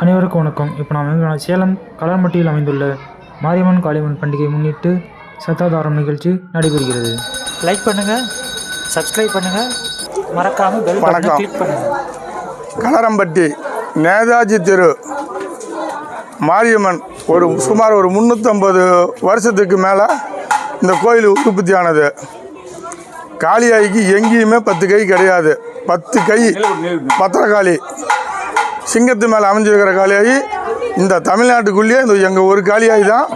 அனைவருக்கும் வணக்கம். இப்போ நாம் சேலம் கலர்மட்டியில் அமைந்துள்ள மாரியம்மன் காளியம்மன் பண்டிகையை முன்னிட்டு சத்தாதாரம் நிகழ்ச்சி நடைபெறுகிறது. லைக் பண்ணுங்கள், சப்ஸ்கிரைப் பண்ணுங்கள், மறக்காமல் பெல் பட்டனை கிளிக் பண்ணுங்கள். கலரம்பட்டி நேதாஜி தெரு மாரியம்மன் சுமார் ஒரு 350 வருஷத்துக்கு மேலே இந்த கோயில் உற்பத்தியானது. காளியாய்க்கு எங்கேயுமே 10 கை கிடையாது. 10 கை பத்திரகாளி சிங்கத்து மேலே அமைஞ்சிருக்கிற காளியாகி இந்த தமிழ்நாட்டுக்குள்ளேயே இந்த எங்கள் ஒரு காளியாகி தான்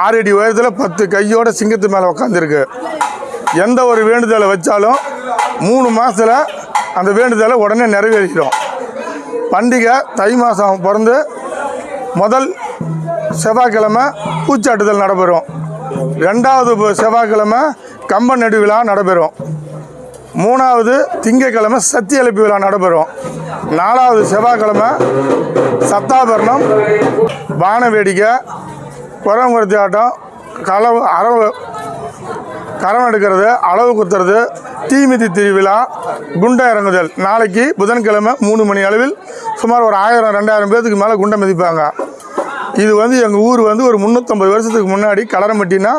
6 அடி உயரத்தில் 10 கையோட சிங்கத்து மேலே உட்காந்துருக்கு. எந்த ஒரு வேண்டுதலை வச்சாலும் 3 மாதத்தில் அந்த வேண்டுதலை உடனே நிறைவேறிக்கிறோம். பண்டிகை தை மாதம் பிறந்து முதல் செவ்வாய்க்கிழமை பூச்சாட்டுதல் நடைபெறும். 2வது செவ்வாய்க்கிழமை கம்பன் நடு விழா நடைபெறும். 3வது திங்கக்கிழமை சத்திய எழுப்பு விழா நடைபெறும். 4வது செவ்வாய்க்கிழமை சத்தாபரணம், வான வேடிக்கை, குரங்குறத்தி ஆட்டம், கரம் எடுக்கிறது, அளவு குத்துறது, தீமிதி திருவிழா, குண்டை இறங்குதல். நாளைக்கு புதன்கிழமை 3 மணி அளவில் சுமார் ஒரு 1000-2000 பேர்த்துக்கு மேலே குண்டை மிதிப்பாங்க. இது எங்கள் ஊர் ஒரு 350 வருஷத்துக்கு முன்னாடி கலரம்பட்டினா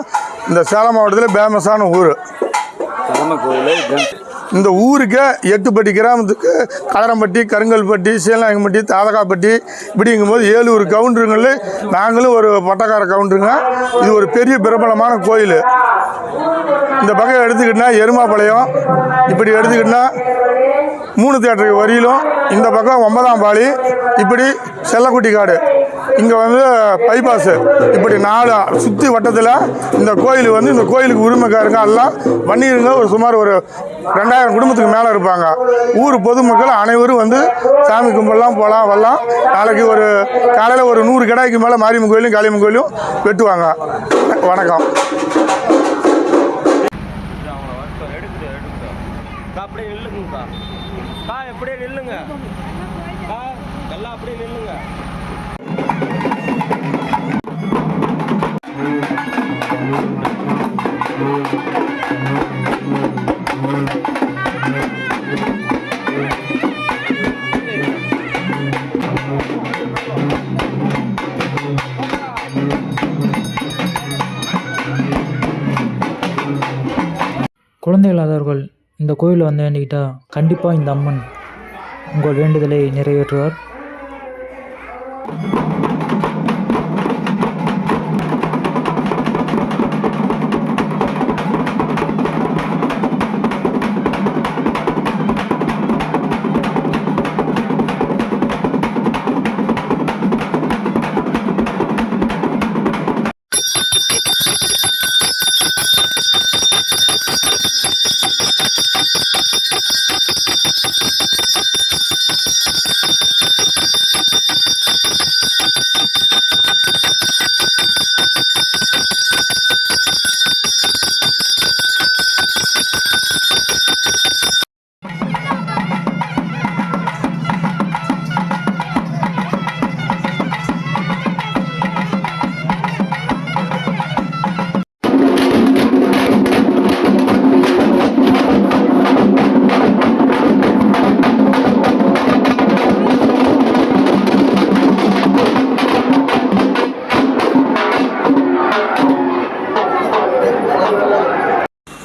இந்த சேலம் மாவட்டத்தில் ஃபேமஸான ஊர். இந்த ஊருக்கு 8 கிராமத்துக்கு கலரம்பட்டி, கருங்கல்பட்டி, சீலநாயகம்பட்டி, தாதகாப்பட்டி இப்படிங்கும்போது 7 கவுண்டருங்களில் நாங்களும் ஒரு பட்டக்கார கவுண்டருங்க. இது ஒரு பெரிய பிரபலமான கோயில். இந்த பக்கம் எடுத்துக்கிட்டா எருமாபாளையம், இப்படி எடுத்துக்கிட்டா 3 தியேட்டருக்கு வரியிலும், இந்த பக்கம் 9ஆம் பாளி, இப்படி செல்லக்குட்டி காடு, இங்கே பைபாஸு, இப்படி 4 சுற்றி வட்டத்தில் இந்த கோயில் இந்த கோயிலுக்கு உரிமைக்காரங்க எல்லாம் வன்னியருங்க சுமார் ஒரு 2000 குடும்பத்துக்கு மேலே இருப்பாங்க. ஊர் பொதுமக்கள் அனைவரும் சாமி கும்பிடலாம், போகலாம், வரலாம். நாளைக்கு காலையில் ஒரு 100 கிடாய்க்கு மேலே மாரியம்மன் கோயிலும் காளியம்மன் கோயிலும் வெட்டுவாங்க. வணக்கம். அப்படியே நில்லுங்கக்கா, அப்படியே நில்லுங்க, எல்லாம் அப்படியே நில்லுங்க. குழந்தை இல்லாதவர்கள் இந்த கோயிலில் வேண்டிக்கிட்டால் கண்டிப்பாக இந்த அம்மன் உங்கள் வேண்டுதலை நிறைவேற்றுவார்.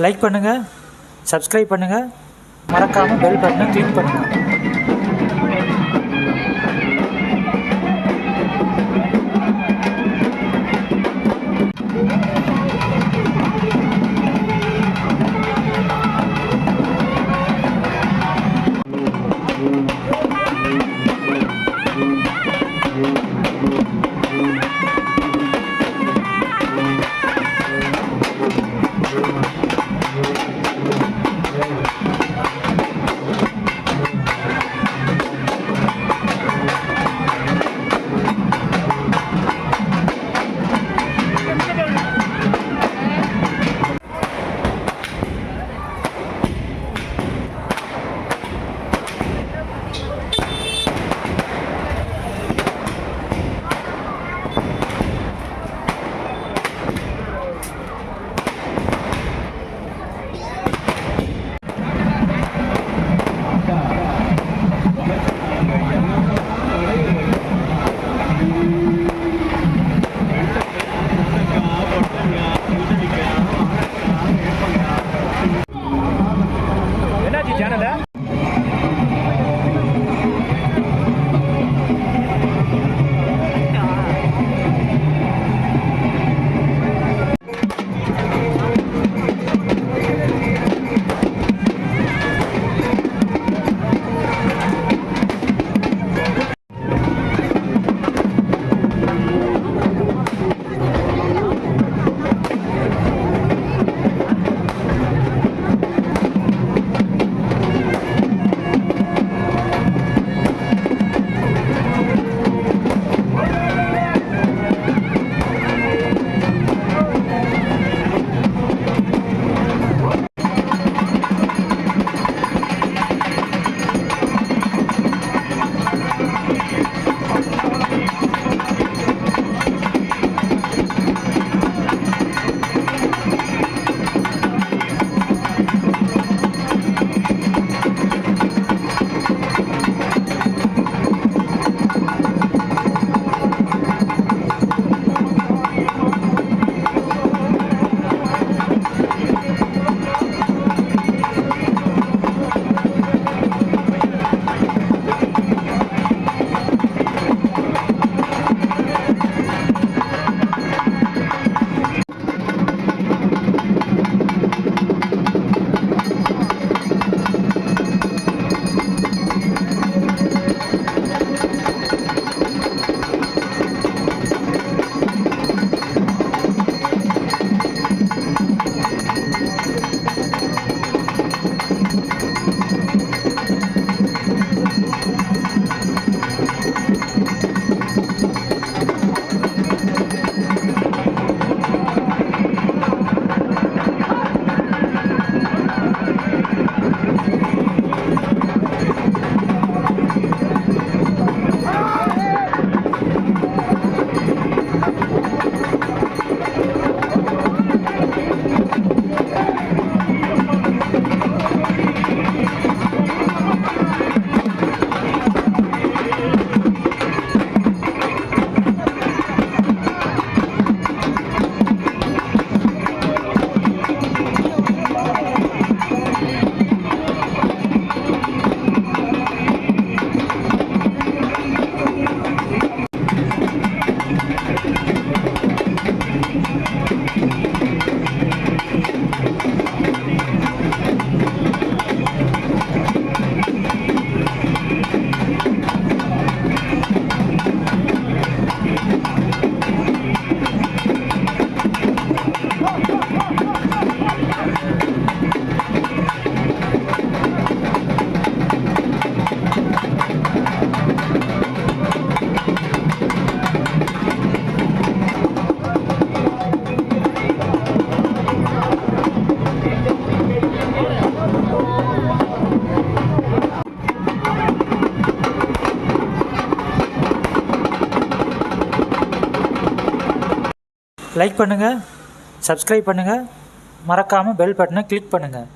லைக் பண்ணுங்கள், சப்ஸ்கிரைப் பண்ணுங்கள், மறக்காமல் பெல் பட்டனை கிளிக் பண்ணுங்கள். லைக் பண்ணுங்கள், சப்ஸ்கிரைப் பண்ணுங்கள், மறக்காமல் பெல் பட்டனை கிளிக் பண்ணுங்கள்.